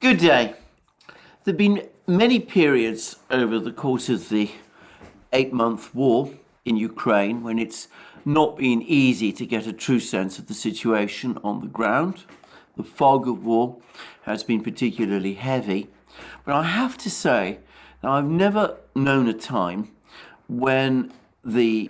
Good day. There have been many periods over the course of the 8-month war in Ukraine when it's not been easy to get a true sense of the situation on the ground. The fog of war has been particularly heavy. But I have to say that I've never known a time when the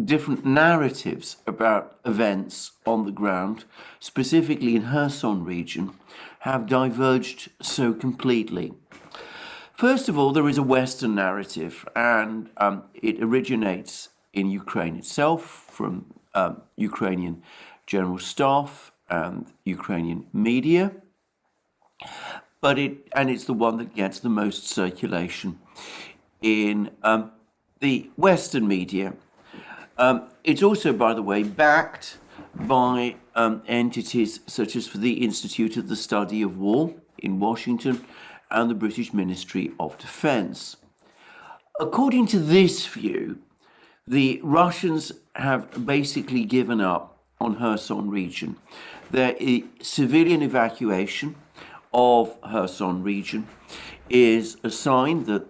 different narratives about events on the ground, specifically in Kherson region, have diverged so completely. First of all, there is a Western narrative, and it originates in Ukraine itself from Ukrainian general staff and Ukrainian media, but it's the one that gets the most circulation in the Western media. It's also, by the way, backed by entities such as for the Institute of the Study of War in Washington and the British Ministry of Defense. According to this view, the Russians have basically given up on Kherson region. Their civilian evacuation of Kherson region is a sign that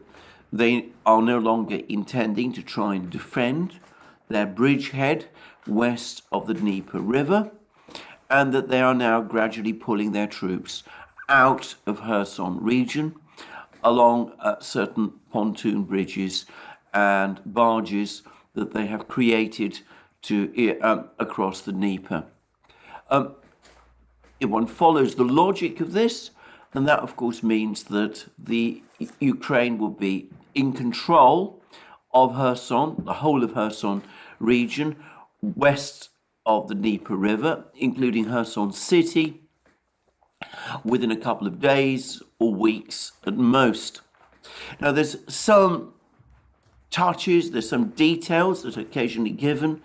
they are no longer intending to try and defend their bridgehead west of the Dnieper River, and that they are now gradually pulling their troops out of Kherson region along certain pontoon bridges and barges that they have created to across the Dnieper. If one follows the logic of this, then that of course means that the Ukraine will be in control of Kherson, the whole of Kherson region, west of the Dnieper River, including Kherson city, within a couple of days or weeks at most. Now, there's some touches, there's some details that are occasionally given.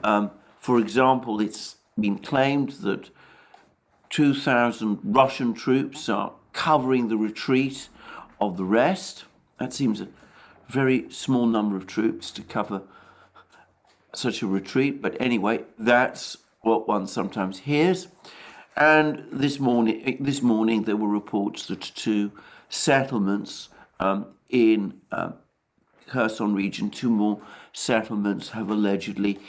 For example, it's been claimed that 2,000 Russian troops are covering the retreat of the rest. That seems a very small number of troops to cover such a retreat, but anyway, that's what one sometimes hears. And this morning there were reports that 2 settlements in Kherson region, 2 more settlements have allegedly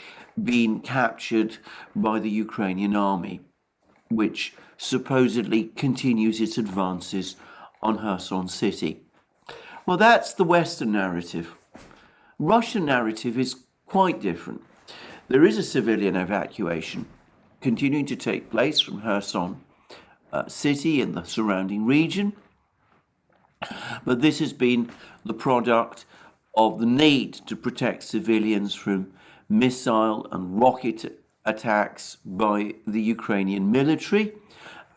been captured by the Ukrainian army, which supposedly continues its advances on Kherson city. Well, that's the Western narrative. Russian narrative is quite different. There is a civilian evacuation continuing to take place from Kherson city and the surrounding region, but this has been the product of the need to protect civilians from missile and rocket attacks by the Ukrainian military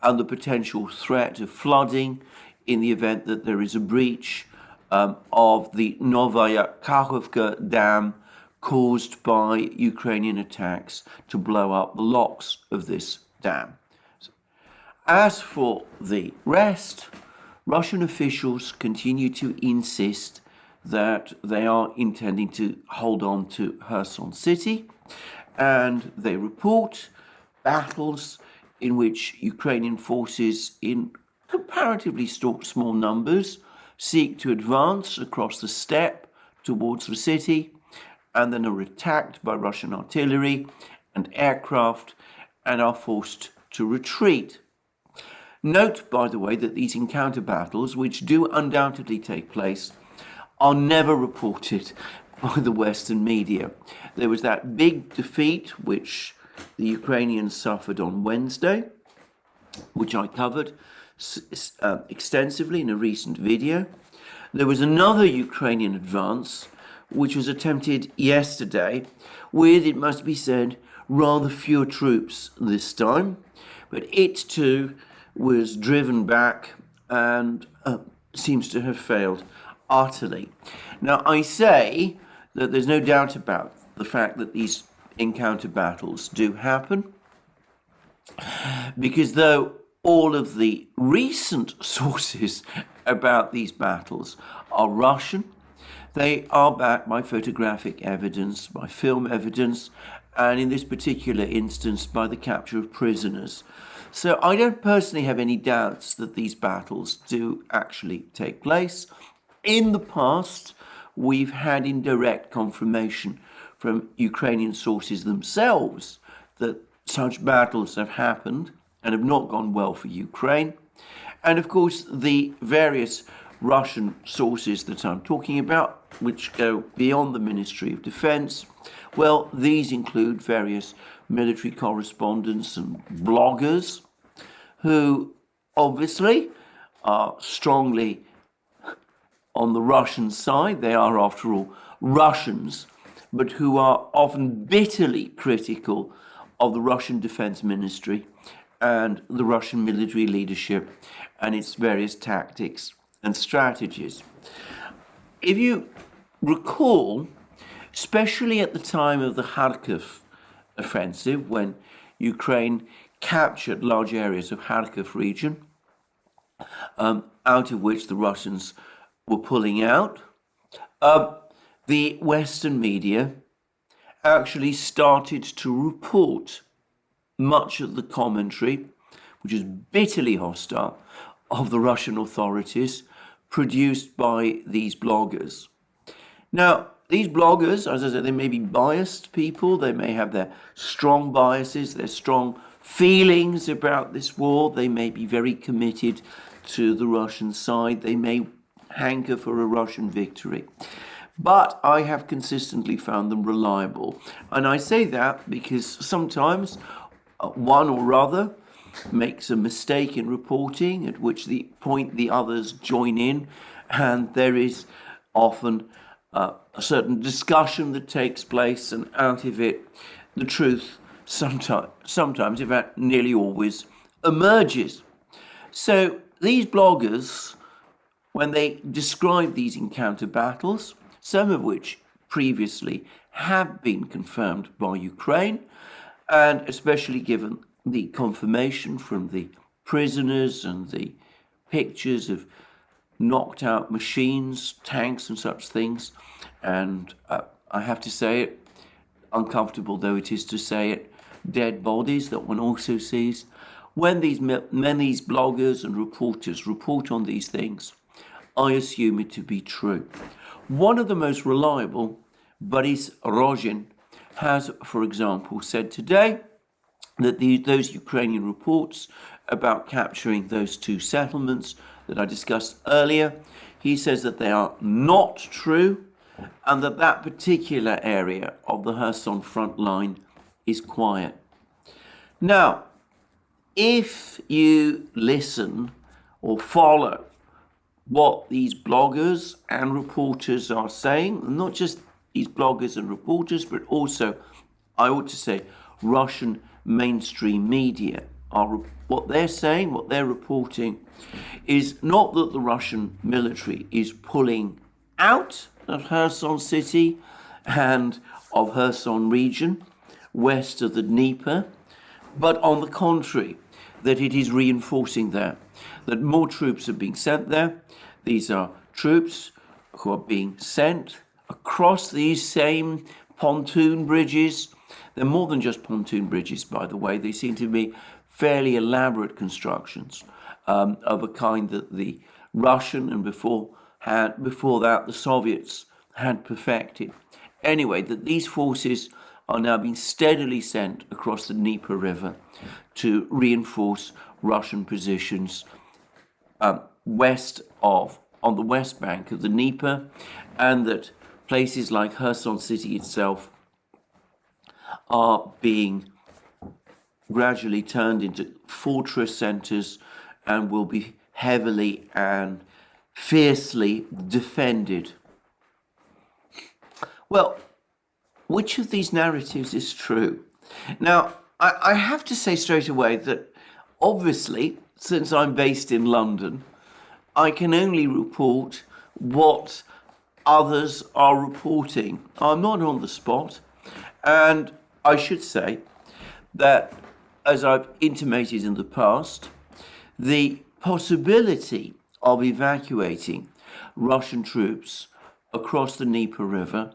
and the potential threat of flooding in the event that there is a breach of the Novaya Kakhovka Dam caused by Ukrainian attacks to blow up the locks of this dam. As for the rest, Russian officials continue to insist that they are intending to hold on to Kherson city, and they report battles in which Ukrainian forces in comparatively small numbers seek to advance across the steppe towards the city, and then are attacked by Russian artillery and aircraft and are forced to retreat. Note, by the way, that these encounter battles, which do undoubtedly take place, are never reported by the Western media. There was that big defeat which the Ukrainians suffered on Wednesday, which I covered extensively in a recent video. There was another Ukrainian advance which was attempted yesterday with, it must be said, rather fewer troops this time, but it too was driven back and seems to have failed utterly. Now, I say that there's no doubt about the fact that these encounter battles do happen, because though all of the recent sources about these battles are Russian, they are backed by photographic evidence, by film evidence, and in this particular instance by the capture of prisoners. So I don't personally have any doubts that these battles do actually take place. In the past, we've had indirect confirmation from Ukrainian sources themselves that such battles have happened and have not gone well for Ukraine. And of course, the various Russian sources that I'm talking about, which go beyond the Ministry of Defense, well, these include various military correspondents and bloggers who obviously are strongly on the Russian side. They are, after all, Russians, but who are often bitterly critical of the Russian Defense Ministry and the Russian military leadership and its various tactics and strategies. If you recall, especially at the time of the Kharkiv offensive, when Ukraine captured large areas of Kharkiv region, out of which the Russians were pulling out, the Western media actually started to report much of the commentary, which is bitterly hostile, of the Russian authorities produced by these bloggers. Now, these bloggers, as I said, they may be biased people, they may have their strong biases, their strong feelings about this war, they may be very committed to the Russian side, they may hanker for a Russian victory. But I have consistently found them reliable. And I say that because sometimes one or other makes a mistake in reporting, at which the others join in, and there is often a certain discussion that takes place, and out of it, the truth sometimes, in fact, nearly always emerges. So these bloggers, when they describe these encounter battles, some of which previously have been confirmed by Ukraine, and especially given the confirmation from the prisoners and the pictures of knocked out machines, tanks and such things, and I have to say it, uncomfortable though it is to say it, dead bodies that one also sees. When these bloggers and reporters report on these things, I assume it to be true. One of the most reliable, Boris Rozhin, has, for example, said today that those Ukrainian reports about capturing those two settlements that I discussed earlier, he says that they are not true, and that particular area of the Kherson front line is quiet. Now, if you listen or follow what these bloggers and reporters are saying, not just these bloggers and reporters, but also, I ought to say, Russian mainstream media, are what they're saying, what they're reporting, is not that the Russian military is pulling out of Kherson city and of Kherson region, west of the Dnieper, but on the contrary, that it is reinforcing there, that more troops are being sent there. These are troops who are being sent across these same pontoon bridges. They're more than just pontoon bridges, by the way. They seem to be fairly elaborate constructions of a kind that the Russian and before that the Soviets had perfected. Anyway, that these forces are now being steadily sent across the Dnieper River to reinforce Russian positions on the west bank of the Dnieper, and that places like Kherson city itself are being gradually turned into fortress centers and will be heavily and fiercely defended. Well, which of these narratives is true? Now, I have to say straight away that obviously, since I'm based in London, I can only report what others are reporting. I'm not on the spot, and I should say that, as I've intimated in the past, the possibility of evacuating Russian troops across the Dnieper River,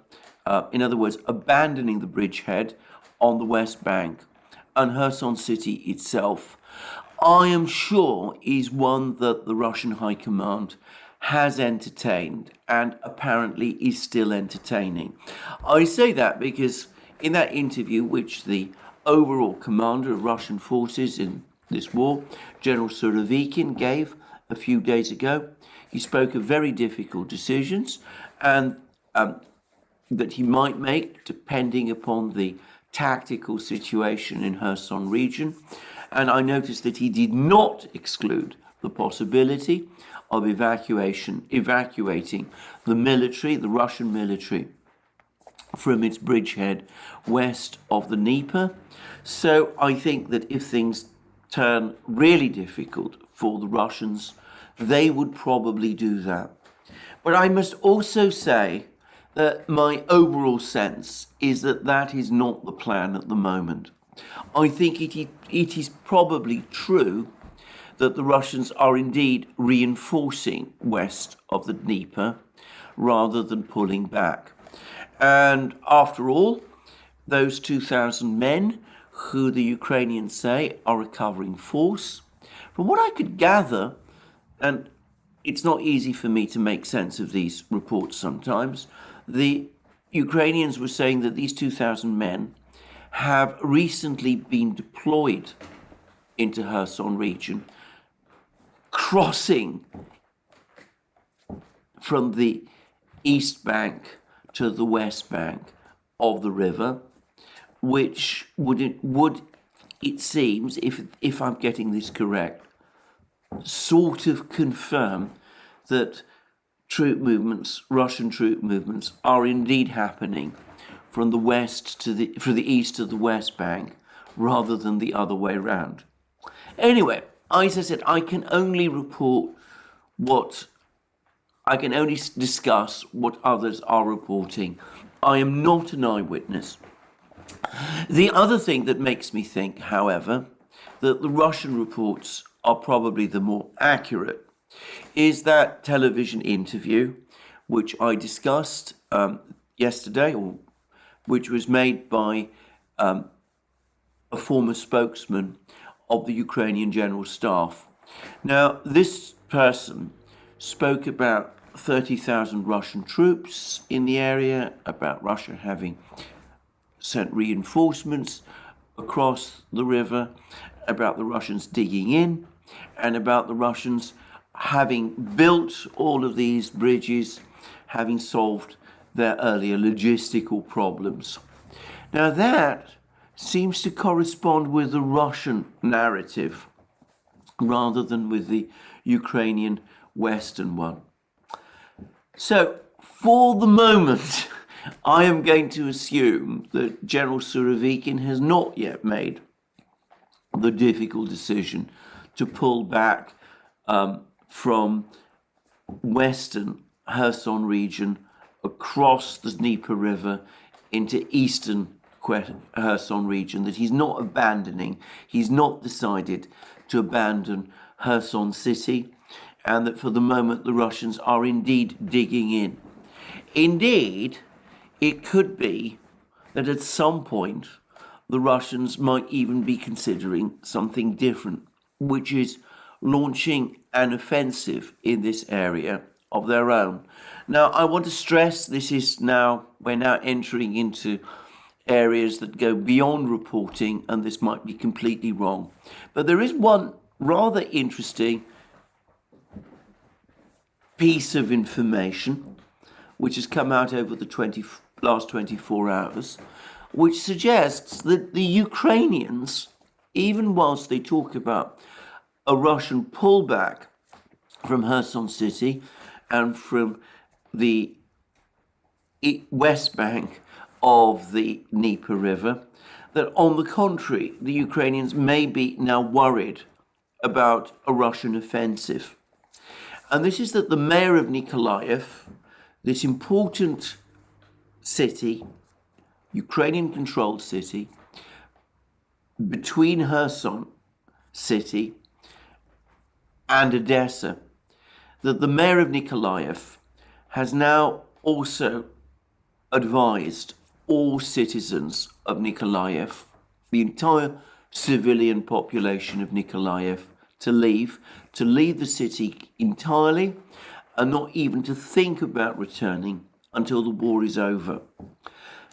in other words, abandoning the bridgehead on the west bank and Kherson city itself, I am sure is one that the Russian High Command has entertained and apparently is still entertaining. I say that because in that interview, which the overall commander of Russian forces in this war, General Surovikin, gave a few days ago, he spoke of very difficult decisions and that he might make depending upon the tactical situation in Kherson region. And I noticed that he did not exclude the possibility of evacuating the military, the Russian military, from its bridgehead west of the Dnieper. So I think that if things turn really difficult for the Russians, they would probably do that. But I must also say that my overall sense is that that is not the plan at the moment. I think it is probably true that the Russians are indeed reinforcing west of the Dnieper rather than pulling back. And after all, those 2,000 men who the Ukrainians say are a covering force, from what I could gather, and it's not easy for me to make sense of these reports sometimes, the Ukrainians were saying that these 2,000 men have recently been deployed into Kherson region, crossing from the east bank to the west bank of the river, which would it seems, if I'm getting this correct, sort of confirm that Russian troop movements are indeed happening from the west to the east to the west bank, rather than the other way around. Anyway, as I said, I can only discuss what others are reporting. I am not an eyewitness. The other thing that makes me think, however, that the Russian reports are probably the more accurate is that television interview which I discussed yesterday, or which was made by a former spokesman of the Ukrainian General Staff. Now, this person spoke about 30,000 Russian troops in the area, about Russia having sent reinforcements across the river, about the Russians digging in, and about the Russians having built all of these bridges, having solved their earlier logistical problems. Now that seems to correspond with the Russian narrative rather than with the Ukrainian Western one. So for the moment, I am going to assume that General Surovikin has not yet made the difficult decision to pull back from western Kherson region across the Dnieper River into eastern Kherson region, that he's not abandoning, he's not decided to abandon Kherson city, and that for the moment the Russians are indeed digging in. Indeed, it could be that at some point the Russians might even be considering something different, which is launching an offensive in this area of their own. Now, I want to stress we're now entering into areas that go beyond reporting, and this might be completely wrong. But there is one rather interesting piece of information which has come out over the last 24 hours, which suggests that the Ukrainians, even whilst they talk about a Russian pullback from Kherson city and from the west bank of the Dnieper River, that on the contrary, the Ukrainians may be now worried about a Russian offensive. And this is that the mayor of Nikolaev, this important city, Ukrainian-controlled city, between Kherson city and Odessa, that the mayor of Nikolaev has now also advised all citizens of Nikolaev, the entire civilian population of Nikolaev to leave the city entirely, and not even to think about returning until the war is over.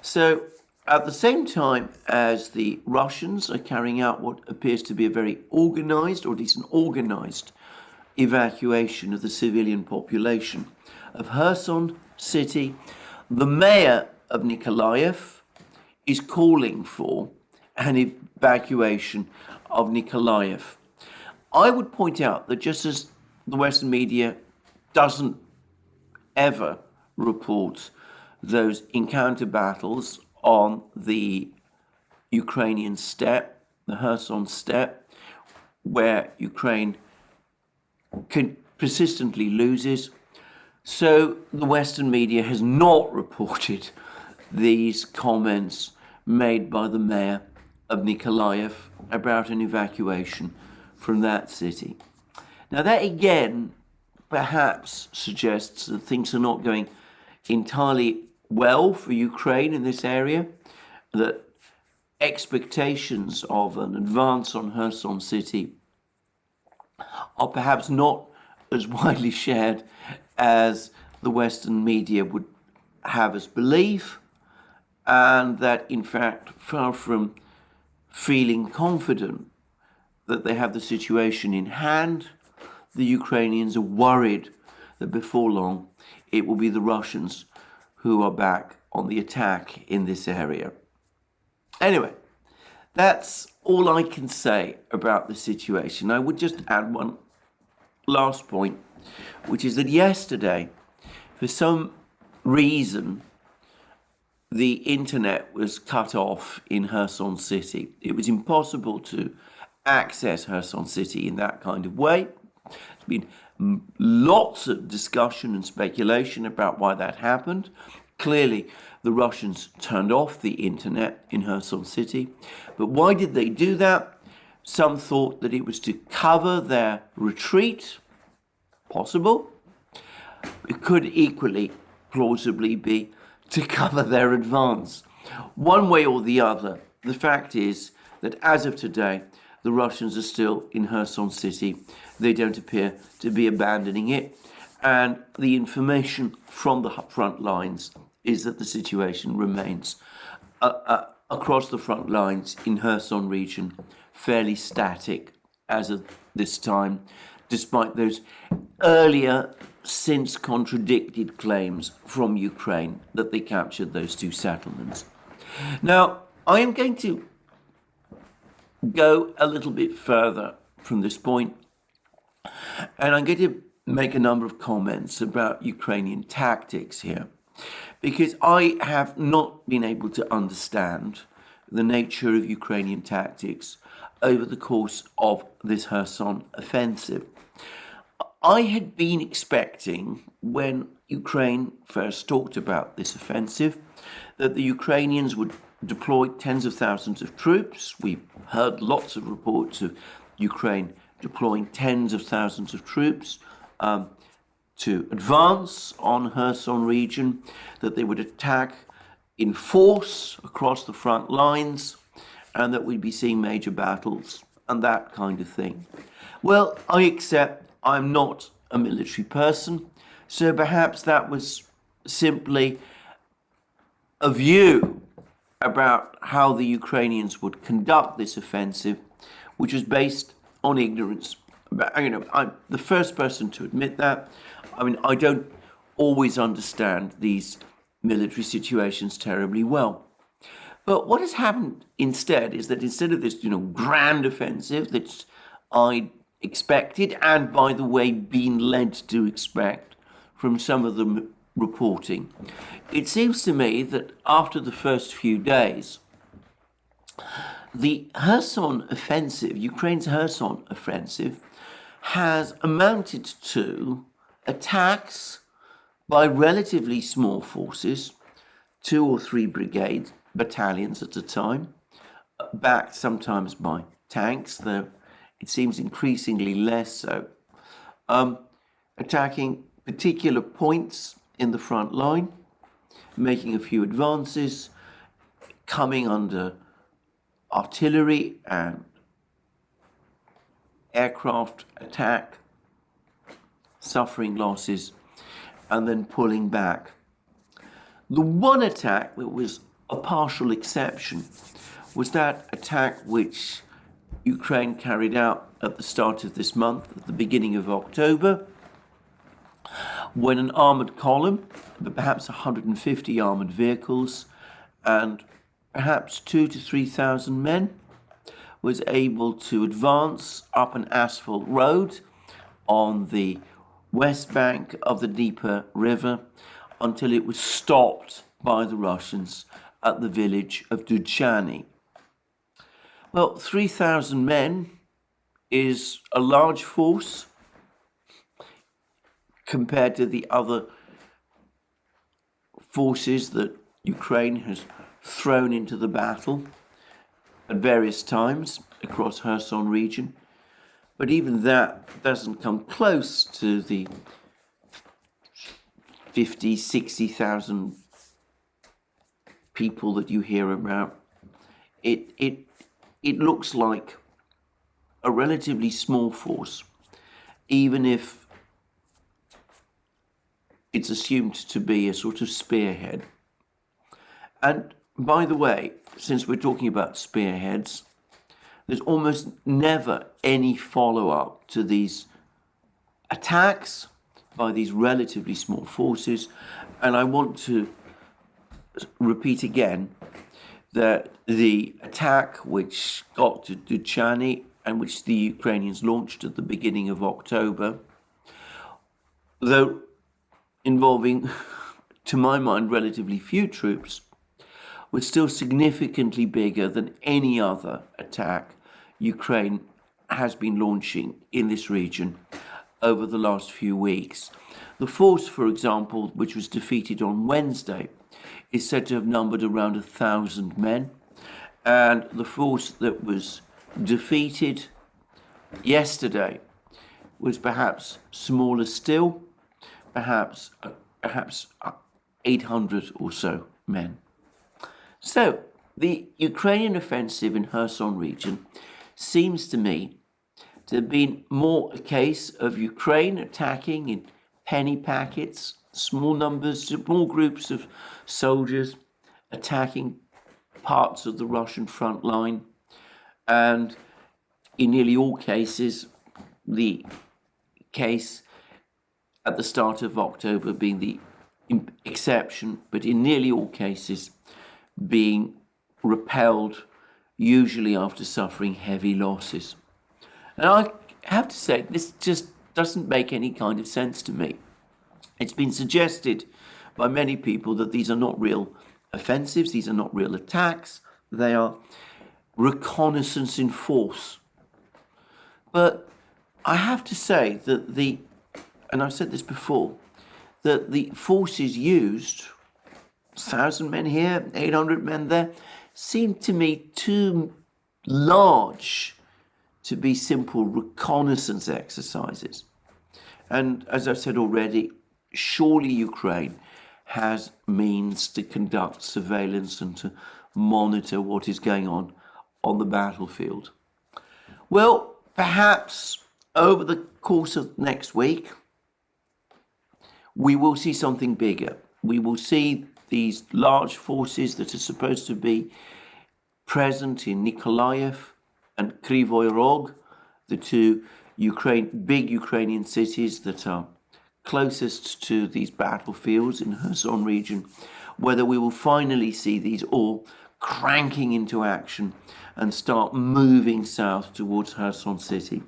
So at the same time as the Russians are carrying out what appears to be a very organized, or at least an organized, evacuation of the civilian population of Kherson city, the mayor of Nikolaev is calling for an evacuation of Nikolaev. I would point out that just as the Western media doesn't ever report those encounter battles on the Ukrainian steppe, the Kherson steppe, where Ukraine persistently loses, so the Western media has not reported these comments made by the mayor of Nikolaev about an evacuation from that city. Now that again perhaps suggests that things are not going entirely well for Ukraine in this area, that expectations of an advance on Kherson city are perhaps not as widely shared as the Western media would have us believe, and that in fact, far from feeling confident that they have the situation in hand, the Ukrainians are worried that before long it will be the Russians who are back on the attack in this area. Anyway, that's all I can say about the situation. I would just add one last point, which is that yesterday, for some reason, the internet was cut off in Kherson city. It was impossible to access Kherson city in that kind of way. There's been lots of discussion and speculation about why that happened. Clearly, the Russians turned off the internet in Kherson city. But why did they do that? Some thought that it was to cover their retreat. Possible. It could equally plausibly be to cover their advance. One way or the other, the fact is that as of today, the Russians are still in Kherson city. They don't appear to be abandoning it. And the information from the front lines is that the situation remains across the front lines in Kherson region fairly static as of this time, despite those earlier since contradicted claims from Ukraine that they captured those two settlements. Now, I am going to go a little bit further from this point, and I'm going to make a number of comments about Ukrainian tactics here, because I have not been able to understand the nature of Ukrainian tactics over the course of this Kherson offensive. I had been expecting, when Ukraine first talked about this offensive, that the Ukrainians would deploy tens of thousands of troops. We've heard lots of reports of Ukraine deploying tens of thousands of troops to advance on Kherson region, that they would attack in force across the front lines, and that we'd be seeing major battles and that kind of thing. Well, I accept I'm not a military person, so perhaps that was simply a view about how the Ukrainians would conduct this offensive, which was based on ignorance. I'm the first person to admit that. I don't always understand these military situations terribly well. But what has happened instead is that instead of this, grand offensive that I expected, and by the way, been led to expect from some of the reporting, it seems to me that after the first few days, the Kherson offensive, Ukraine's Kherson offensive, has amounted to attacks by relatively small forces, 2 or 3 battalions at a time, backed sometimes by tanks, though it seems increasingly less so, attacking particular points in the front line, making a few advances, coming under artillery and aircraft attack, suffering losses, and then pulling back. The one attack that was a partial exception was that attack which Ukraine carried out at the start of this month, at the beginning of October, when an armoured column, perhaps 150 armoured vehicles, and perhaps 2,000 to 3,000 men, was able to advance up an asphalt road on the west bank of the Dnieper River until it was stopped by the Russians at the village of Duchany. Well, 3,000 men is a large force compared to the other forces that Ukraine has thrown into the battle at various times across Kherson region. But even that doesn't come close to the 50, 60,000 people that you hear about. It looks like a relatively small force, even if it's assumed to be a sort of spearhead. And by the way, since we're talking about spearheads, there's almost never any follow-up to these attacks by these relatively small forces. And I want to repeat again that the attack which got to Duchany and which the Ukrainians launched at the beginning of October, though involving, to my mind, relatively few troops, was still significantly bigger than any other attack Ukraine has been launching in this region over the last few weeks. The force, for example, which was defeated on Wednesday, is said to have numbered around 1,000 men, and the force that was defeated yesterday was perhaps smaller still, perhaps 800 or so men. So the Ukrainian offensive in Kherson region seems to me to have been more a case of Ukraine attacking in penny packets, small numbers, small groups of soldiers attacking parts of the Russian front line, and in nearly all cases, the case at the start of October being the exception, but in nearly all cases being repelled, usually after suffering heavy losses. And I have to say, this just doesn't make any kind of sense to me. It's been suggested by many people that these are not real offensives, these are not real attacks, they are reconnaissance in force. But I have to say that and I've said this before, that the forces used, 1,000 men here, 800 men there, seem to me too large to be simple reconnaissance exercises. And as I've said already, surely Ukraine has means to conduct surveillance and to monitor what is going on the battlefield. Well, perhaps over the course of next week, we will see something bigger. We will see these large forces that are supposed to be present in Nikolaev and Kryvyi Rog, the two big Ukrainian cities that are closest to these battlefields in Kherson region, whether we will finally see these all cranking into action and start moving south towards Kherson city.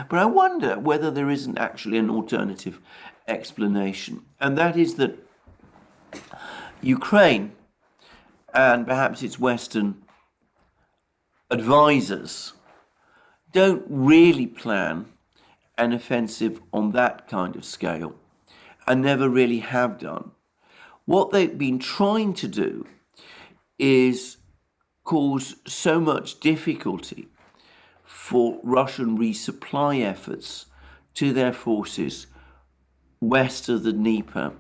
But I wonder whether there isn't actually an alternative explanation, and that is that Ukraine and perhaps its Western advisors don't really plan an offensive on that kind of scale and never really have done. What they've been trying to do is cause so much difficulty for Russian resupply efforts to their forces west of the Dnieper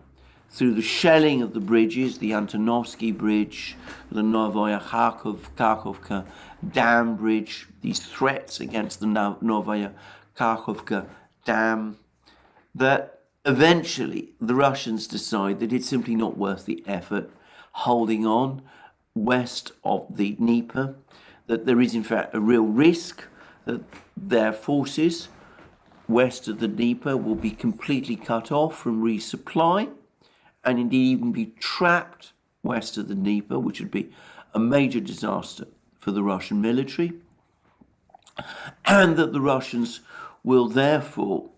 through the shelling of the bridges, the Antonovsky Bridge, the Novaya Kakhovka Dam Bridge, these threats against the Novaya Kakhovka Dam, that eventually the Russians decide that it's simply not worth the effort holding on west of the Dnieper, that there is in fact a real risk that their forces west of the Dnieper will be completely cut off from resupply, and indeed even be trapped west of the Dnieper, which would be a major disaster for the Russian military, and that the Russians will therefore,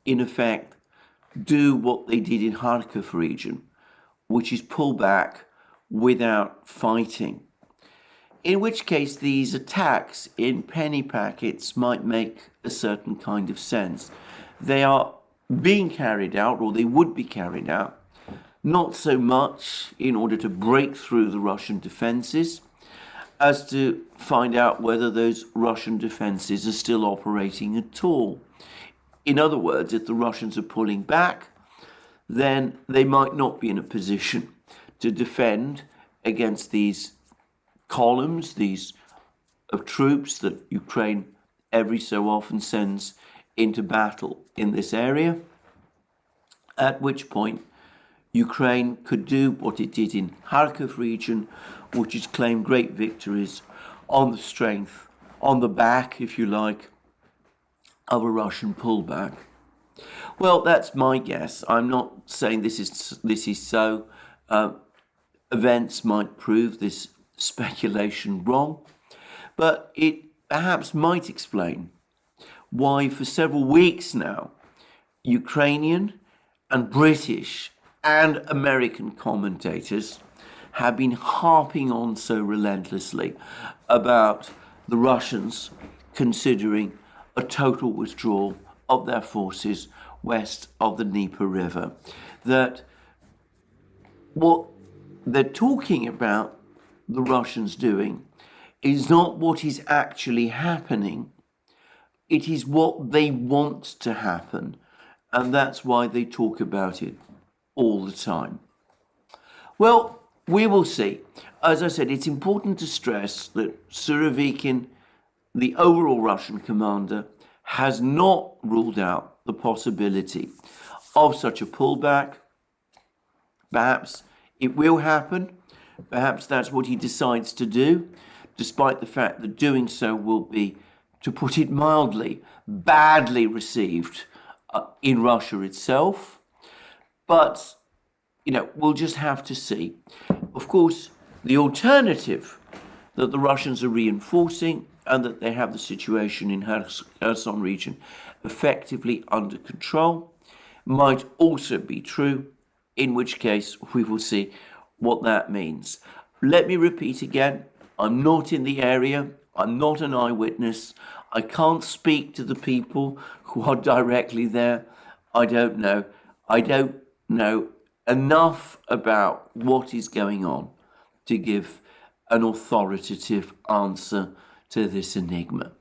in effect, do what they did in Kharkiv region, which is pull back without fighting. In which case these attacks in penny packets might make a certain kind of sense. They are being carried out, or they would be carried out, not so much in order to break through the Russian defenses as to find out whether those Russian defenses are still operating at all. In other words, if the Russians are pulling back, then they might not be in a position to defend against these columns, these of troops that Ukraine every so often sends into battle in this area, at which point Ukraine could do what it did in Kharkiv region, which is claim great victories on the strength, on the back, if you like, of a Russian pullback. Well, that's my guess. I'm not saying this is so. Events might prove this speculation wrong, but it perhaps might explain why for several weeks now Ukrainian and British and American commentators have been harping on so relentlessly about the Russians considering a total withdrawal of their forces west of the Dnieper River, that what they're talking about the Russians doing is not what is actually happening. It is what they want to happen, and that's why they talk about it all the time. Well, we will see. As I said, it's important to stress that Surovikin, the overall Russian commander, has not ruled out the possibility of such a pullback. Perhaps it will happen. Perhaps that's what he decides to do, despite the fact that doing so will be, to put it mildly, badly received in Russia itself. But, we'll just have to see. Of course, the alternative that the Russians are reinforcing and that they have the situation in Kherson region effectively under control might also be true, in which case we will see what that means. Let me repeat again, I'm not in the area, I'm not an eyewitness, I can't speak to the people who are directly there. I don't know enough about what is going on to give an authoritative answer to this enigma.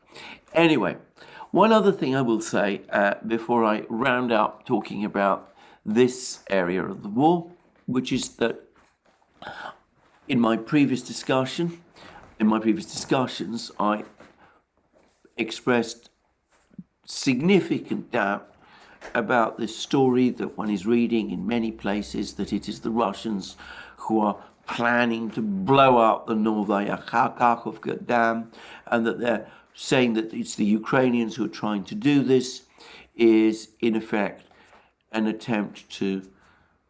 Anyway, one other thing I will say before I round up talking about this area of the war, which is that in my previous discussions, I expressed significant doubt about this story that one is reading in many places, that it is the Russians who are planning to blow up the Novaya Kakhovka Dam, and that they're saying that it's the Ukrainians who are trying to do this, is in effect an attempt to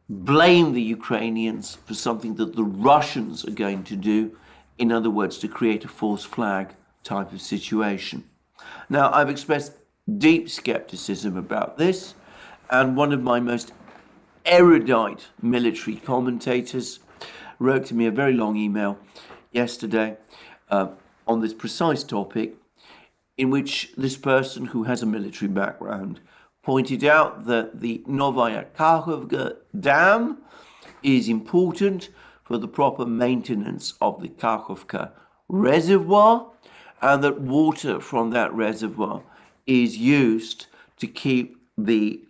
blame the Ukrainians for something that the Russians are going to do, in other words, to create a false flag type of situation. Now, I've expressed deep skepticism about this, and one of my most erudite military commentators wrote to me a very long email yesterday on this precise topic, in which this person, who has a military background, pointed out that the Novaya Kakhovka Dam is important for the proper maintenance of the Kakhovka reservoir, and that water from that reservoir is used to keep the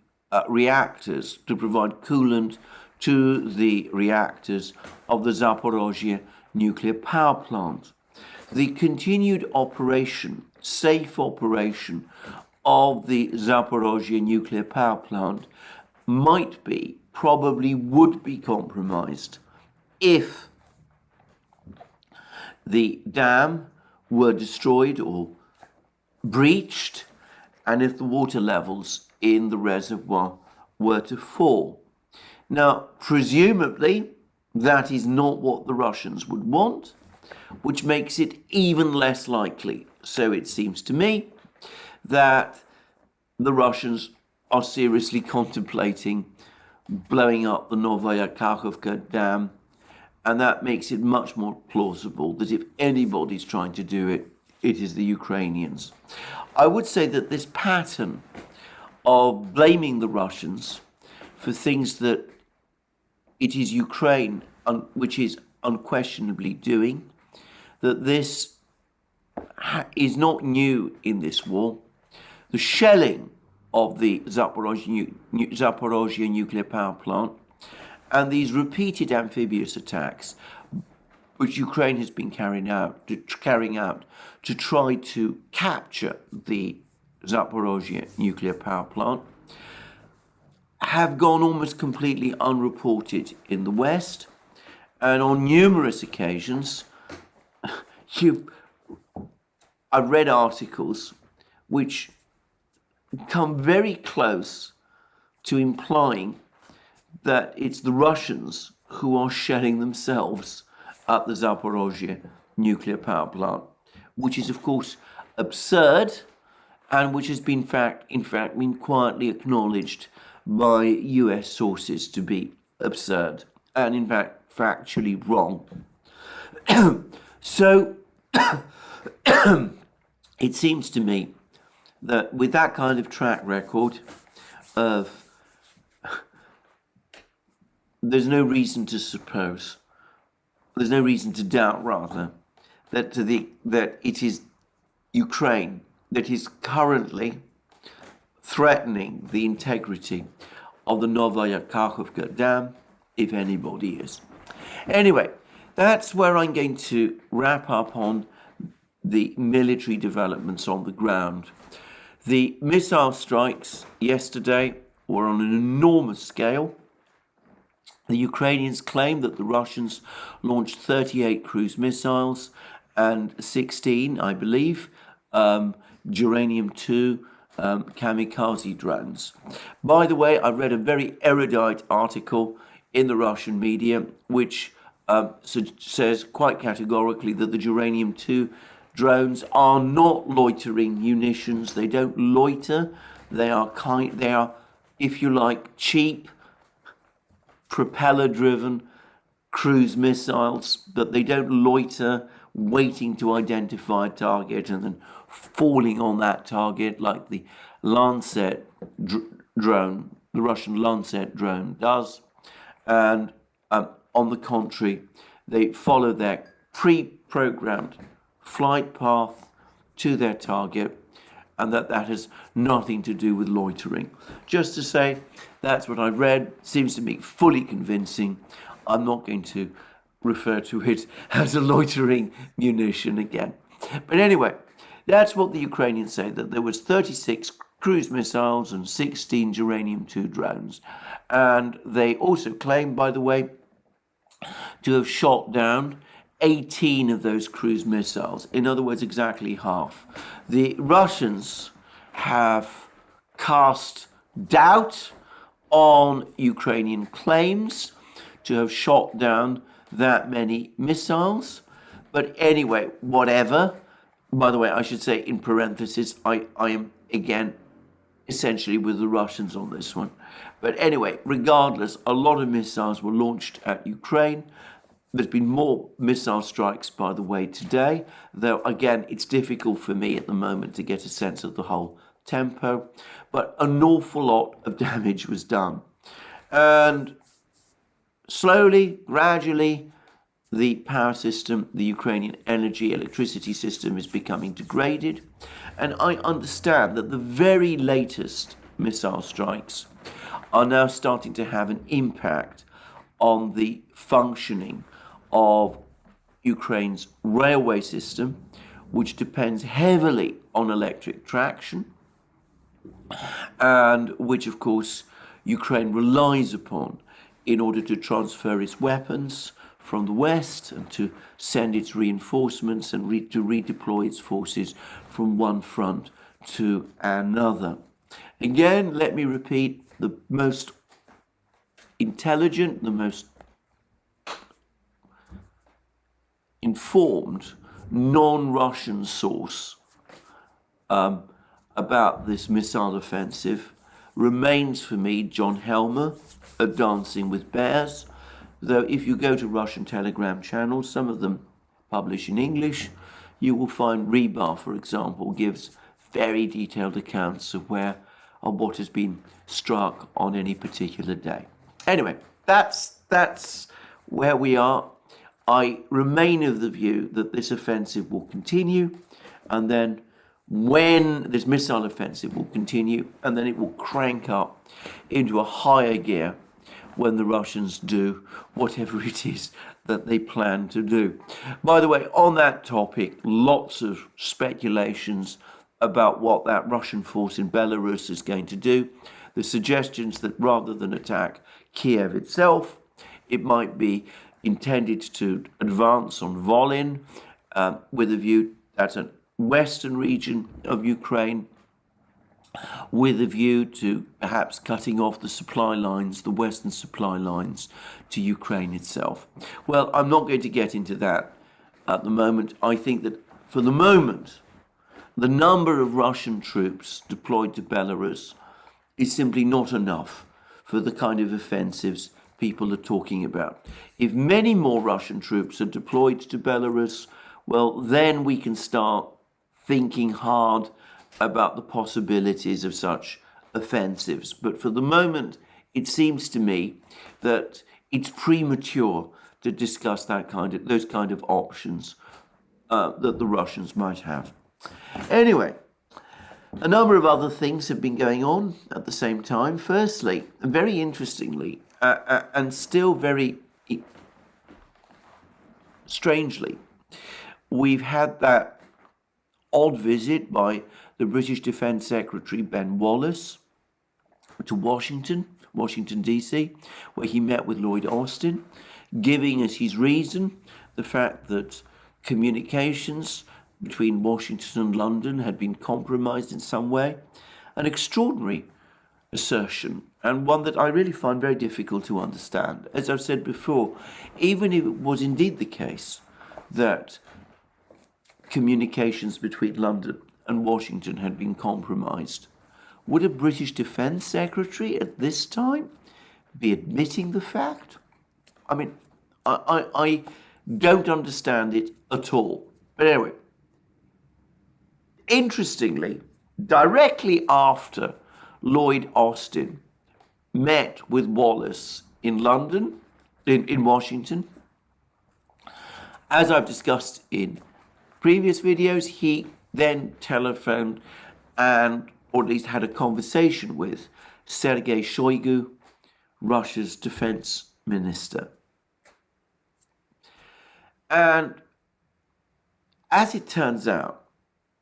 reactors, to provide coolant to the reactors of the Zaporozhye nuclear power plant. The continued operation, safe operation of the Zaporozhye nuclear power plant might be, probably would be compromised if the dam were destroyed or breached and if the water levels in the reservoir were to fall. Now, presumably, that is not what the Russians would want, which makes it even less likely, so it seems to me, that the Russians are seriously contemplating blowing up the Novaya Kakhovka dam, and that makes it much more plausible that if anybody's trying to do it, it is the Ukrainians. I would say that this pattern of blaming the Russians for things that it is Ukraine which is unquestionably doing, that this is not new in this war. The shelling of the Zaporozhye nuclear power plant and these repeated amphibious attacks which Ukraine has been carrying out to try to capture the Zaporozhye nuclear power plant have gone almost completely unreported in the West, and on numerous occasions I've read articles which come very close to implying that it's the Russians who are shelling themselves at the Zaporozhye nuclear power plant, which is of course absurd and which has been in fact been quietly acknowledged by US sources to be absurd and in fact factually wrong. So it seems to me that with that kind of track record of, there's no reason to suppose, there's no reason to doubt rather, that it is Ukraine that is currently threatening the integrity of the Novaya Kakhovka dam, if anybody is. Anyway, that's where I'm going to wrap up on the military developments on the ground. The missile strikes yesterday were on an enormous scale. The Ukrainians claim that the Russians launched 38 cruise missiles and 16, I believe, uranium-2 kamikaze drones. By the way, I read a very erudite article in the Russian media which says quite categorically that the uranium-2 drones are not loitering munitions. They don't loiter. They are, if you like, cheap, propeller-driven cruise missiles, but they don't loiter waiting to identify a target and then falling on that target like the Lancet drone, the Russian Lancet drone does. And on the contrary, they follow their pre-programmed flight path to their target, and that has nothing to do with loitering. Just to say, that's what I read, seems to me fully convincing. I'm not going to refer to it as a loitering munition again. But anyway, that's what the Ukrainians say, that there was 36 cruise missiles and 16 uranium-2 drones. And they also claim, by the way, to have shot down 18 of those cruise missiles. In other words, exactly half. The Russians have cast doubt on Ukrainian claims to have shot down that many missiles. But anyway, whatever. By the way, I should say in parentheses, I am again essentially with the Russians on this one. But anyway, regardless, a lot of missiles were launched at Ukraine. There's been more missile strikes, by the way, today, though, again, it's difficult for me at the moment to get a sense of the whole tempo, but an awful lot of damage was done. And slowly, gradually, the power system, the Ukrainian electricity system is becoming degraded. And I understand that the very latest missile strikes are now starting to have an impact on the functioning of Ukraine's railway system, which depends heavily on electric traction, and which, of course, Ukraine relies upon in order to transfer its weapons from the West and to send its reinforcements and to redeploy its forces from one front to another. Again, let me repeat, the most intelligent, the most informed non-Russian source about this missile offensive remains for me John Helmer at Dancing with Bears, though if you go to Russian Telegram channels, some of them publish in English, you will find Rebar, for example, gives very detailed accounts of what has been struck on any particular day. Anyway, that's where we are. I remain of the view that this offensive will continue, and then when this missile offensive will continue, and then it will crank up into a higher gear when the Russians do whatever it is that they plan to do. By the way, on that topic, lots of speculations about what that Russian force in Belarus is going to do. The suggestions that rather than attack Kiev itself, it might be intended to advance on Volyn with a view, that's a western region of Ukraine, with a view to perhaps cutting off the supply lines, the western supply lines to Ukraine itself. Well, I'm not going to get into that at the moment. I think that for the moment, the number of Russian troops deployed to Belarus is simply not enough for the kind of offensives people are talking about. If many more Russian troops are deployed to Belarus, well, then we can start thinking hard about the possibilities of such offensives. But for the moment, it seems to me that it's premature to discuss those kind of options that the Russians might have. Anyway, a number of other things have been going on at the same time. Firstly, and very interestingly, and still very strangely, we've had that odd visit by the British Defence Secretary Ben Wallace to Washington, D.C., where he met with Lloyd Austin, giving as his reason the fact that communications between Washington and London had been compromised in some way. An extraordinary assertion, and one that I really find very difficult to understand. As I've said before, even if it was indeed the case that communications between London and Washington had been compromised, would a British Defence Secretary at this time be admitting the fact? I mean, I don't understand it at all. But anyway, interestingly, directly after Lloyd Austin met with Wallace in London, in Washington, as I've discussed in previous videos, he then telephoned or at least had a conversation with Sergei Shoigu, Russia's defense minister. And as it turns out,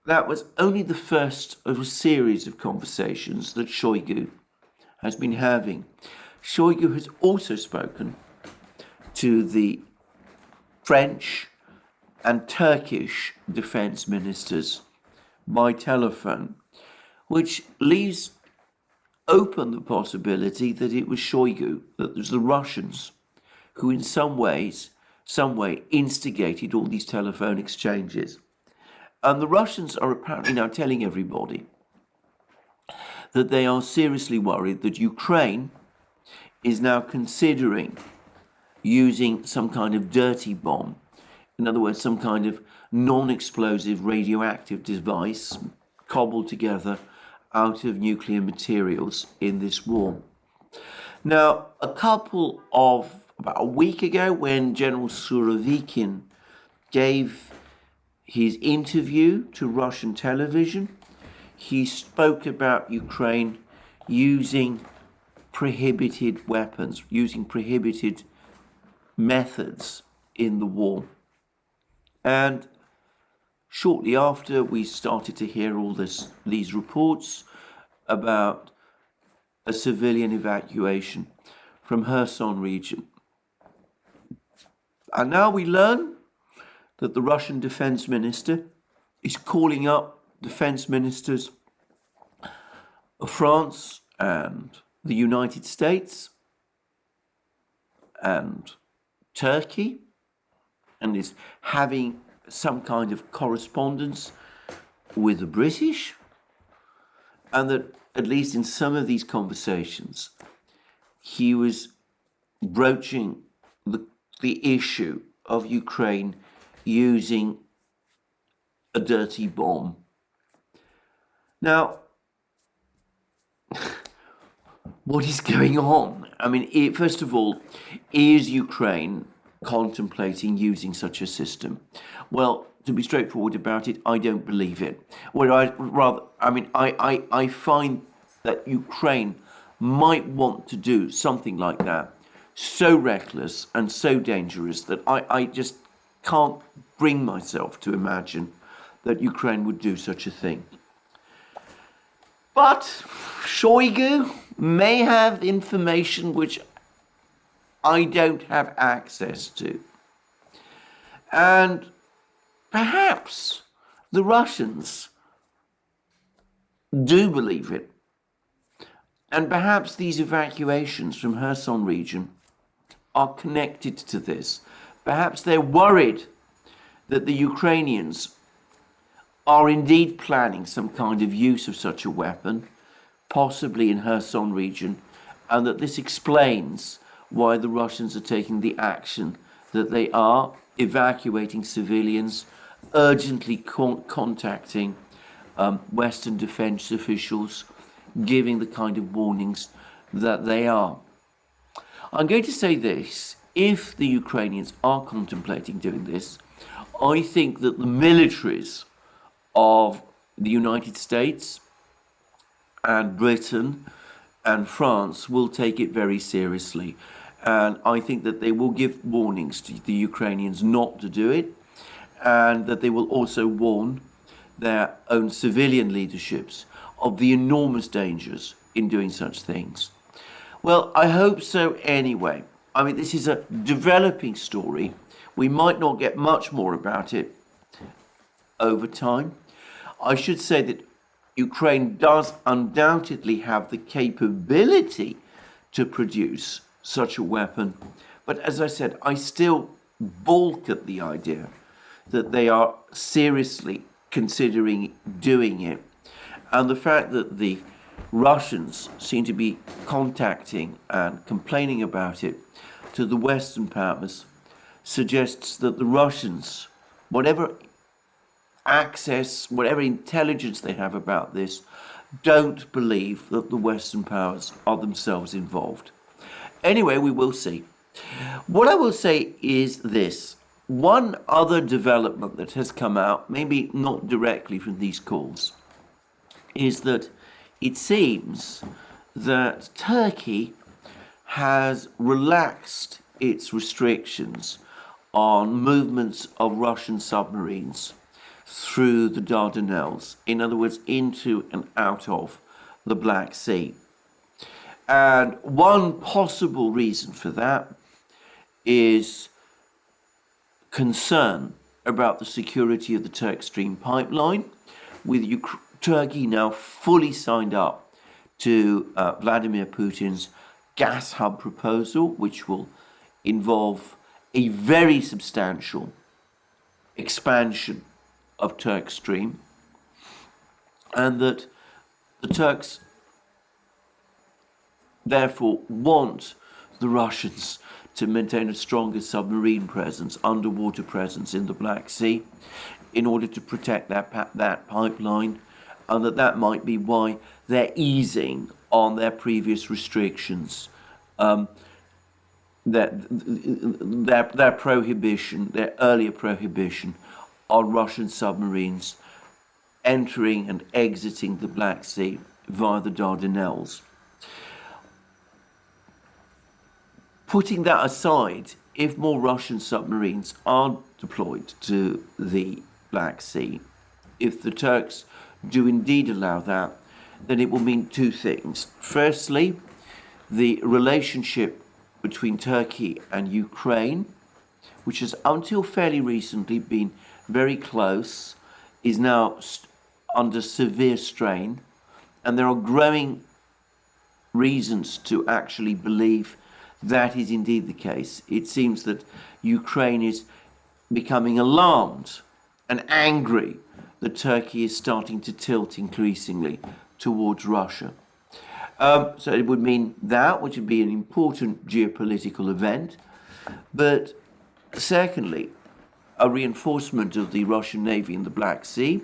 that was only the first of a series of conversations that Shoigu has been having. Shoigu has also spoken to the French and Turkish defense ministers by telephone, which leaves open the possibility that it was Shoigu, that it was the Russians who in some way instigated all these telephone exchanges. And the Russians are apparently now telling everybody that they are seriously worried that Ukraine is now considering using some kind of dirty bomb, in other words, some kind of non-explosive radioactive device cobbled together out of nuclear materials in this war. Now, about a week ago, when General Surovikin gave his interview to Russian television, he spoke about Ukraine using prohibited weapons, using prohibited methods in the war. And shortly after, we started to hear all these reports about a civilian evacuation from Kherson region. And now we learn that the Russian defense minister is calling up defense ministers of France and the United States and Turkey, and is having some kind of correspondence with the British, and that at least in some of these conversations he was broaching the issue of Ukraine using a dirty bomb. Now, what is going on? I mean, first of all, is Ukraine contemplating using such a system? Well, to be straightforward about it, I don't believe it. I find that Ukraine might want to do something like that, so reckless and so dangerous that I just can't bring myself to imagine that Ukraine would do such a thing. But Shoigu may have information which I don't have access to. And perhaps the Russians do believe it. And perhaps these evacuations from Kherson region are connected to this. Perhaps they're worried that the Ukrainians are indeed planning some kind of use of such a weapon, possibly in Kherson region, and that this explains why the Russians are taking the action that they are, evacuating civilians, urgently contacting Western defense officials, giving the kind of warnings that they are. I'm going to say this: if the Ukrainians are contemplating doing this, I think that the militaries of the United States and Britain and France will take it very seriously. And I think that they will give warnings to the Ukrainians not to do it, and that they will also warn their own civilian leaderships of the enormous dangers in doing such things. Well, I hope so anyway. I mean, this is a developing story. We might not get much more about it over time. I should say that Ukraine does undoubtedly have the capability to produce such a weapon. But as I said, I still balk at the idea that they are seriously considering doing it. And the fact that the Russians seem to be contacting and complaining about it to the Western powers suggests that the Russians, whatever access, whatever intelligence they have about this, don't believe that the Western powers are themselves involved. Anyway, we will see. What I will say is this: one other development that has come out, maybe not directly from these calls, is that it seems that Turkey has relaxed its restrictions on movements of Russian submarines through the Dardanelles, in other words, into and out of the Black Sea. And one possible reason for that is concern about the security of the Turk Stream pipeline, with Turkey now fully signed up to Vladimir Putin's gas hub proposal, which will involve a very substantial expansion of Turk Stream, and that the Turks therefore want the Russians to maintain a stronger submarine presence, underwater presence in the Black Sea, in order to protect that pipeline, and that might be why they're easing on their previous restrictions, their prohibition, their earlier prohibition on Russian submarines entering and exiting the Black Sea via the Dardanelles. Putting that aside, if more Russian submarines are deployed to the Black Sea, if the Turks do indeed allow that, then it will mean two things. Firstly, the relationship between Turkey and Ukraine, which has until fairly recently been very close, is now under severe strain, and there are growing reasons to actually believe that is indeed the case. It seems that Ukraine is becoming alarmed and angry that Turkey is starting to tilt increasingly towards Russia. So it would mean that, which would be an important geopolitical event. But secondly, a reinforcement of the Russian Navy in the Black Sea,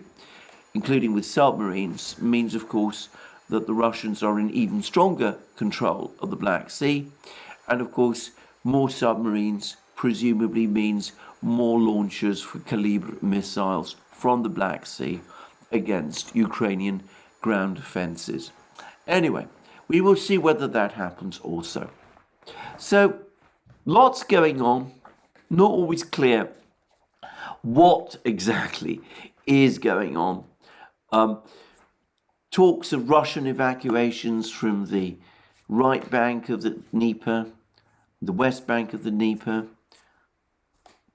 including with submarines, means, of course, that the Russians are in even stronger control of the Black Sea. And, of course, more submarines presumably means more launchers for Kalibr missiles from the Black Sea against Ukrainian ground defences. Anyway, we will see whether that happens also. So, lots going on, not always clear what exactly is going on. Talks of Russian evacuations from the right bank of the Dnieper, the west bank of the Dnieper,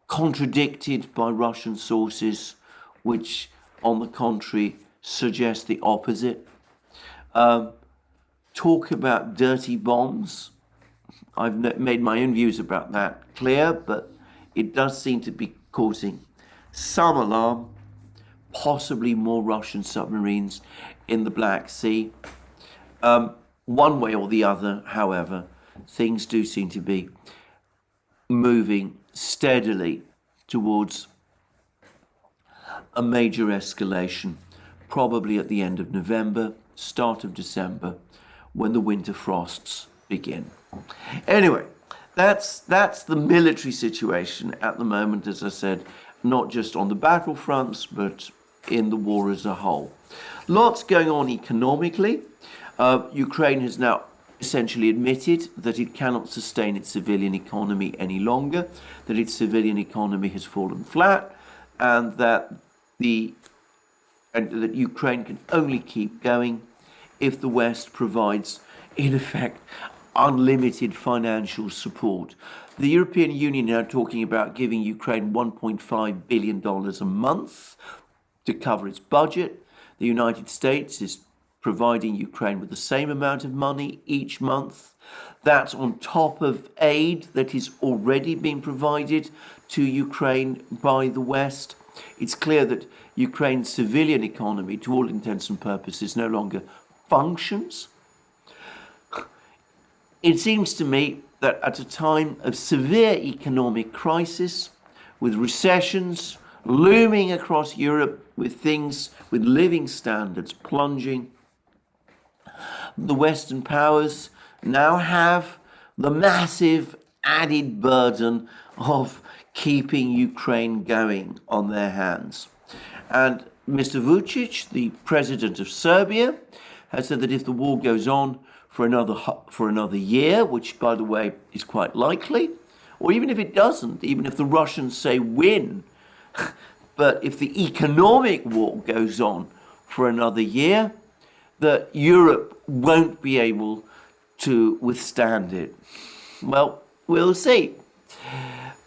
contradicted by Russian sources, which, on the contrary, suggest the opposite. Talk about dirty bombs. I've made my own views about that clear, but it does seem to be causing some alarm, possibly more Russian submarines in the Black Sea. One way or the other, however, things do seem to be moving steadily towards a major escalation, probably at the end of November, start of December, when the winter frosts begin. Anyway, that's the military situation at the moment, as I said, not just on the battlefronts, but in the war as a whole. Lots going on economically. Ukraine has now essentially admitted that it cannot sustain its civilian economy any longer, that its civilian economy has fallen flat, and that Ukraine can only keep going if the West provides, in effect, unlimited financial support. The European Union are now talking about giving Ukraine $1.5 billion a month to cover its budget. The United States is providing Ukraine with the same amount of money each month. That's on top of aid that is already being provided to Ukraine by the West. It's clear that Ukraine's civilian economy, to all intents and purposes, no longer functions. It seems to me that at a time of severe economic crisis, with recessions looming across Europe, with living standards plunging, the Western powers now have the massive added burden of keeping Ukraine going on their hands. And Mr. Vučić, the president of Serbia, has said that if the war goes on for another year, which, by the way, is quite likely, or even if it doesn't, even if the Russians say win, but if the economic war goes on for another year, that Europe won't be able to withstand it. Well, we'll see.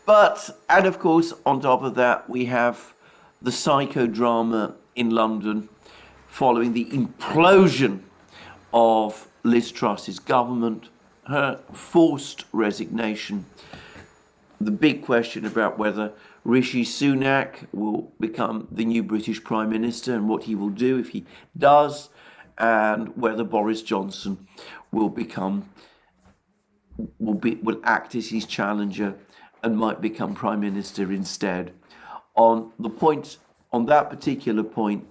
And of course, on top of that, we have the psychodrama in London following the implosion of Liz Truss's government, her forced resignation, the big question about whether Rishi Sunak will become the new British Prime Minister and what he will do if he does, and whether Boris Johnson will act as his challenger and might become Prime Minister instead. On that particular point,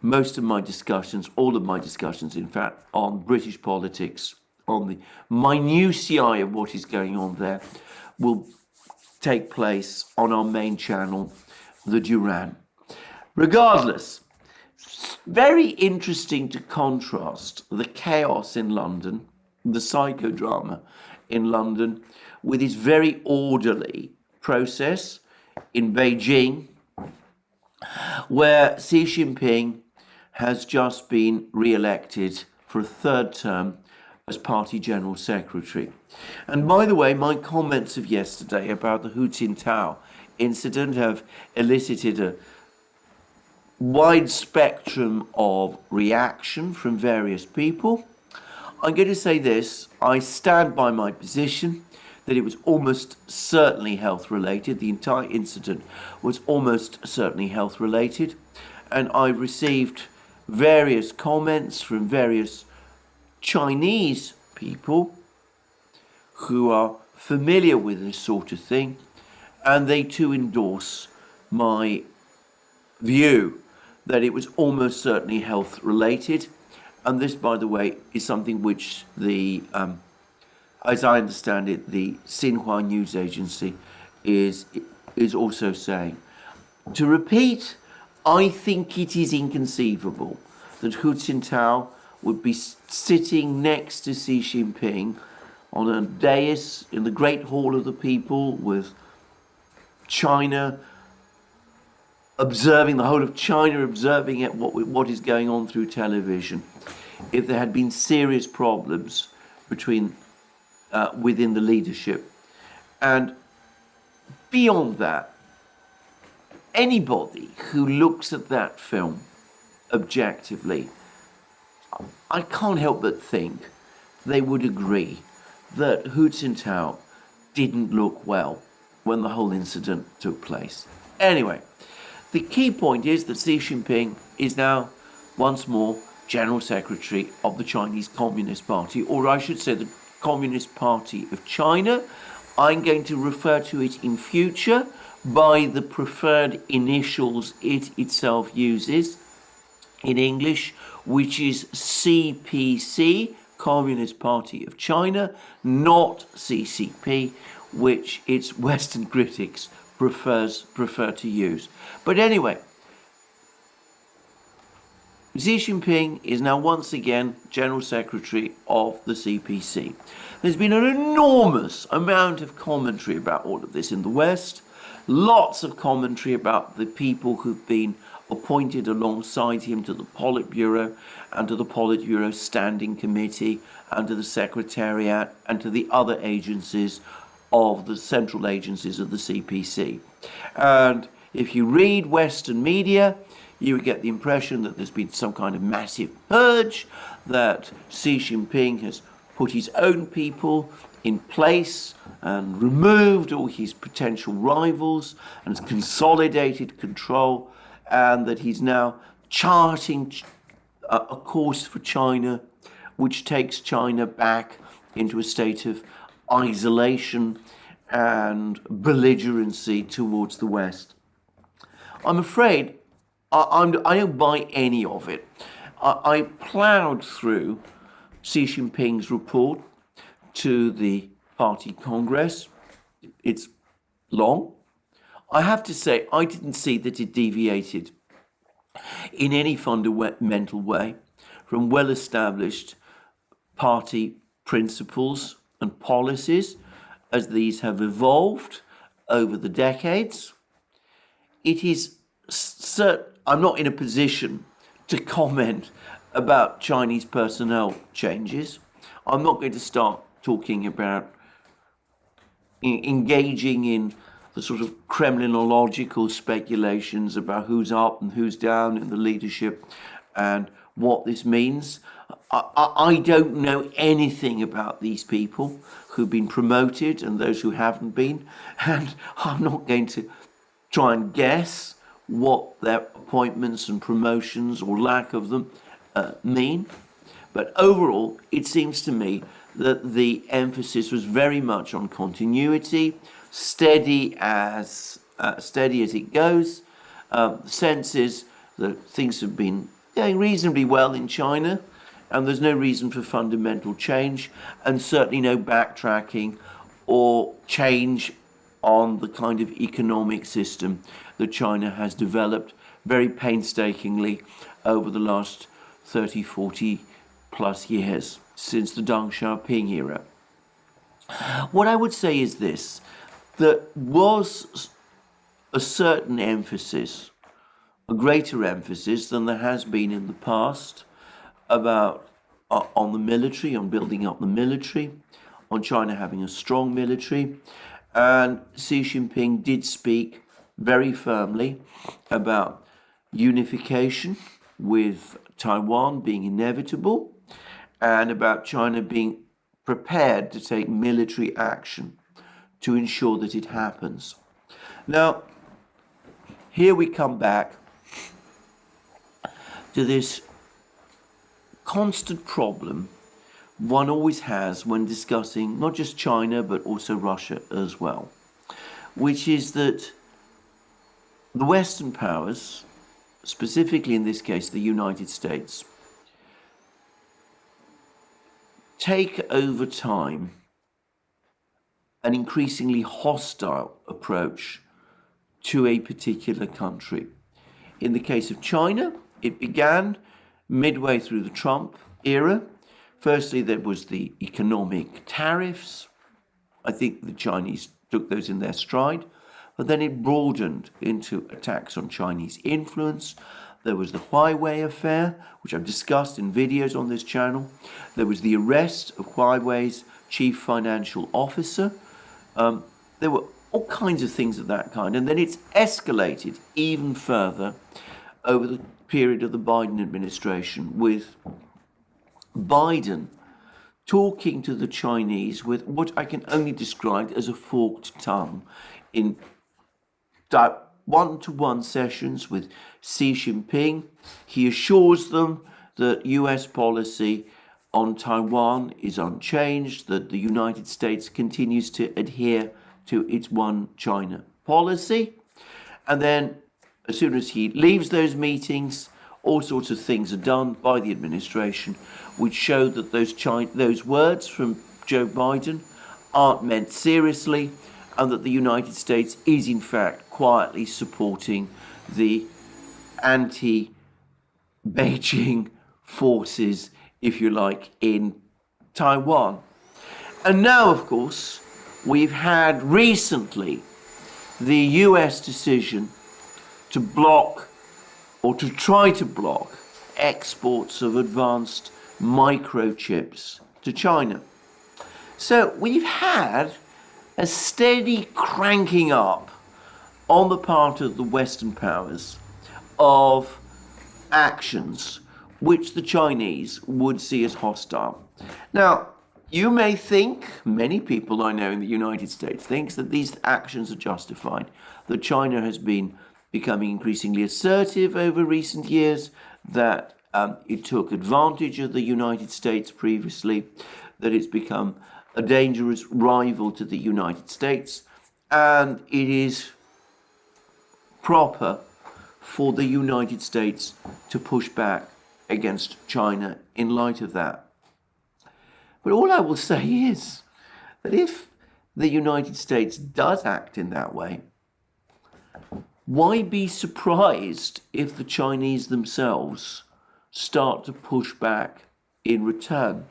most of my discussions, all of my discussions, in fact, on British politics, on the minutiae of what is going on there, will take place on our main channel, The Duran. Regardless, very interesting to contrast the chaos in London, the psychodrama in London with his very orderly process in Beijing, where Xi Jinping has just been re-elected for a third term as party general secretary. And by the way, my comments of yesterday about the Hu Jintao incident have elicited a wide spectrum of reaction from various people. I'm going to say this: I stand by my position that it was almost certainly health related. The entire incident was almost certainly health related, and I received various comments from various Chinese people who are familiar with this sort of thing, and they too endorse my view that it was almost certainly health related. And this, by the way, is something which as I understand it, the Xinhua news agency is also saying. To repeat, I think it is inconceivable that Hu Jintao would be sitting next to Xi Jinping on a dais in the Great Hall of the People, with China observing, the whole of China observing at what is going on through television, if there had been serious problems within the leadership. And beyond that, anybody who looks at that film objectively, I can't help but think they would agree that Hu Jintao didn't look well when the whole incident took place. Anyway, the key point is that Xi Jinping is now once more General Secretary of the Chinese Communist Party, or I should say the Communist Party of China. I'm going to refer to it in future by the preferred initials it itself uses in English, which is CPC, Communist Party of China, not CCP, which its Western critics prefer to use. But anyway, Xi Jinping is now once again General Secretary of the CPC. There's been an enormous amount of commentary about all of this in the West, lots of commentary about the people who've been appointed alongside him to the Politburo and to the Politburo Standing Committee and to the Secretariat and to the other agencies of the central agencies of the CPC. And if you read Western media, you would get the impression that there's been some kind of massive purge, that Xi Jinping has put his own people in place and removed all his potential rivals and has consolidated control, and that he's now charting a course for China which takes China back into a state of isolation and belligerency towards the West. I'm afraid I don't buy any of it. I ploughed through Xi Jinping's report to the party congress. It's long. I have to say, I didn't see that it deviated in any fundamental way from well-established party principles and policies as these have evolved over the decades. It is I'm not in a position to comment about Chinese personnel changes. I'm not going to start talking about engaging in the sort of Kremlinological speculations about who's up and who's down in the leadership and what this means. I don't know anything about these people who've been promoted and those who haven't been, and I'm not going to try and guess what their appointments and promotions or lack of them mean. But overall, it seems to me that the emphasis was very much on continuity, steady as it goes. The sense is that things have been going reasonably well in China, and there's no reason for fundamental change, and certainly no backtracking or change on the kind of economic system that China has developed very painstakingly over the last 30, 40 plus years since the Deng Xiaoping era. What I would say is this: there was a certain emphasis, a greater emphasis than there has been in the past about on the military, on building up the military, on China having a strong military. And Xi Jinping did speak very firmly about unification, with Taiwan being inevitable, and about China being prepared to take military action to ensure that it happens. Now, here we come back to this constant problem one always has when discussing not just China but also Russia as well, which is that the Western powers, specifically in this case the United States, take over time an increasingly hostile approach to a particular country. In the case of China, it began midway through the Trump era. Firstly, there was the economic tariffs. I think the Chinese took those in their stride. But then it broadened into attacks on Chinese influence. There was the Huawei affair, which I've discussed in videos on this channel. There was the arrest of Huawei's chief financial officer. There were all kinds of things of that kind. And then it's escalated even further over the period of the Biden administration, with Biden talking to the Chinese with what I can only describe as a forked tongue in one-to-one sessions with Xi Jinping. He assures them that US policy on Taiwan is unchanged, that the United States continues to adhere to its one China policy. And then as soon as he leaves those meetings, all sorts of things are done by the administration which show that those words from Joe Biden aren't meant seriously, and that the United States is in fact quietly supporting the anti-Beijing forces, if you like, in Taiwan. And now, of course, we've had recently the US decision to block, or to try to block, exports of advanced microchips to China. So we've had a steady cranking up on the part of the Western powers of actions which the Chinese would see as hostile. Now, you may think, many people I know in the United States thinks that these actions are justified, that China has been becoming increasingly assertive over recent years, that it took advantage of the United States previously, that it's become a dangerous rival to the United States, and it is proper for the United States to push back against China in light of that. But all I will say is that if the United States does act in that way, why be surprised if the Chinese themselves start to push back in return?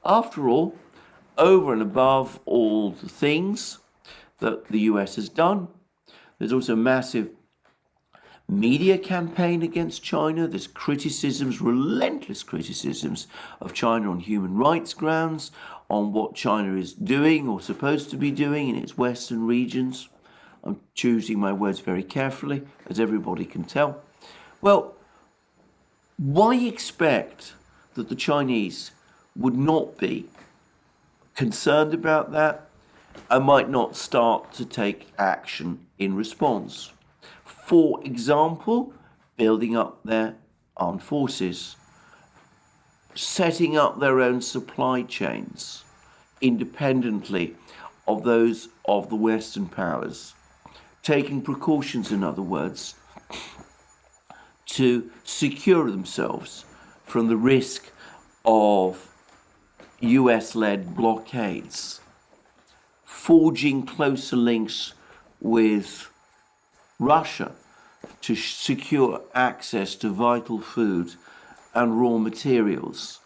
After all, over and above all the things that the US has done, there's also a massive media campaign against China. There's criticisms, relentless criticisms of China on human rights grounds, on what China is doing or supposed to be doing in its western regions. I'm choosing my words very carefully, as everybody can tell. Well, why expect that the Chinese would not be concerned about that and might not start to take action in response? For example, building up their armed forces, setting up their own supply chains independently of those of the Western powers, taking precautions, in other words, to secure themselves from the risk of US-led blockades, forging closer links with Russia to secure access to vital food and raw materials.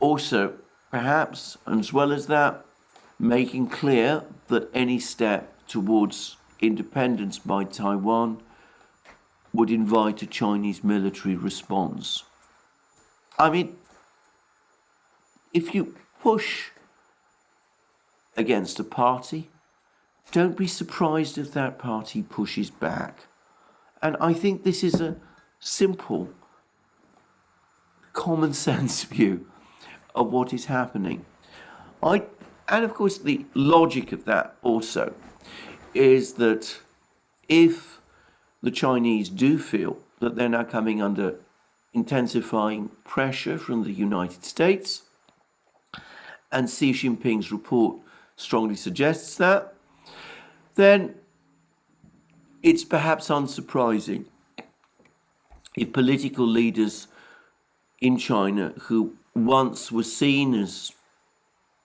Also, perhaps, as well as that, making clear that any step towards independence by Taiwan would invite a Chinese military response. I mean, if you push against a party, don't be surprised if that party pushes back. And I think this is a simple, common sense view of what is happening. And of course, the logic of that also is that if the Chinese do feel that they're now coming under intensifying pressure from the United States, and Xi Jinping's report strongly suggests that, then it's perhaps unsurprising if political leaders in China who once were seen as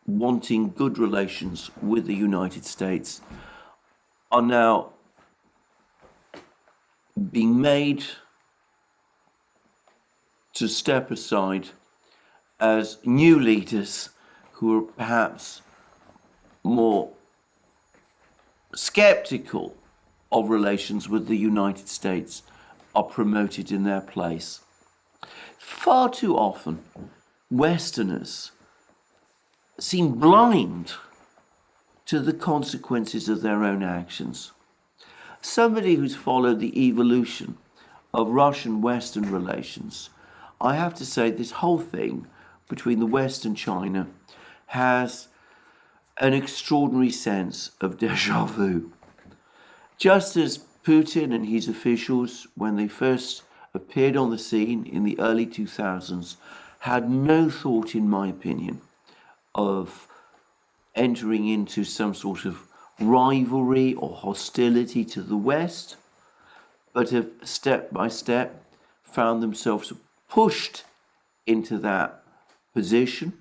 wanting good relations with the United States are now being made to step aside as new leaders who are perhaps more skeptical of relations with the United States are promoted in their place. Far too often, Westerners seem blind to the consequences of their own actions. Somebody who's followed the evolution of Russian-Western relations, I have to say this whole thing between the West and China has an extraordinary sense of déjà vu. Just as Putin and his officials, when they first appeared on the scene in the early 2000s, had no thought, in my opinion, of entering into some sort of rivalry or hostility to the West, but have step by step found themselves pushed into that position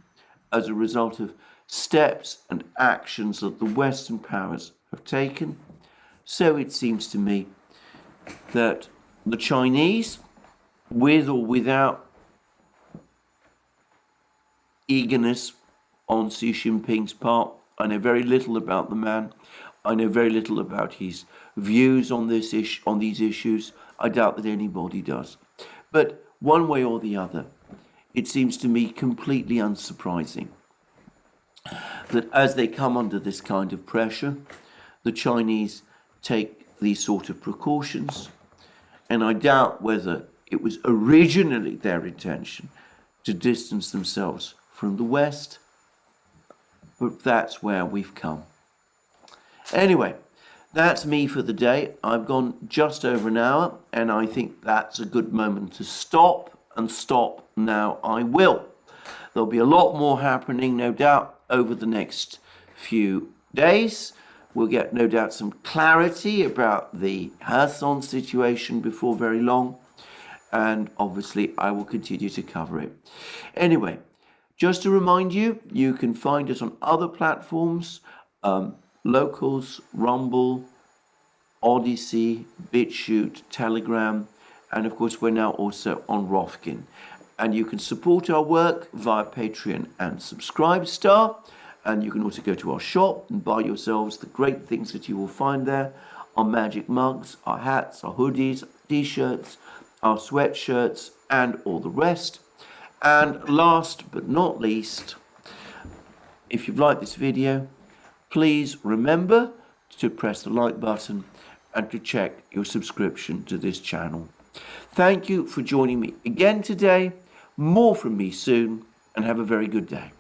as a result of steps and actions that the Western powers have taken. So it seems to me that the Chinese, with or without eagerness on Xi Jinping's part, I know very little about the man. I know very little about his views on these issues. I doubt that anybody does. But one way or the other, it seems to me completely unsurprising that as they come under this kind of pressure, the Chinese take these sort of precautions. And I doubt whether it was originally their intention to distance themselves from the West, but that's where we've come. Anyway, that's me for the day. I've gone just over an hour, and I think that's a good moment to stop, and stop now I will. There'll be a lot more happening, no doubt, over the next few days. We'll get, no doubt, some clarity about the Kherson situation before very long, and obviously I will continue to cover it. Anyway, just to remind you, you can find us on other platforms, Locals, Rumble, Odyssey, BitChute, Telegram, and of course we're now also on Rofkin. And you can support our work via Patreon and Subscribestar, and you can also go to our shop and buy yourselves the great things that you will find there: our magic mugs, our hats, our hoodies, t-shirts, our sweatshirts, and all the rest. And last but not least, if you've liked this video, please remember to press the like button and to check your subscription to this channel. Thank you for joining me again today. More from me soon, and have a very good day.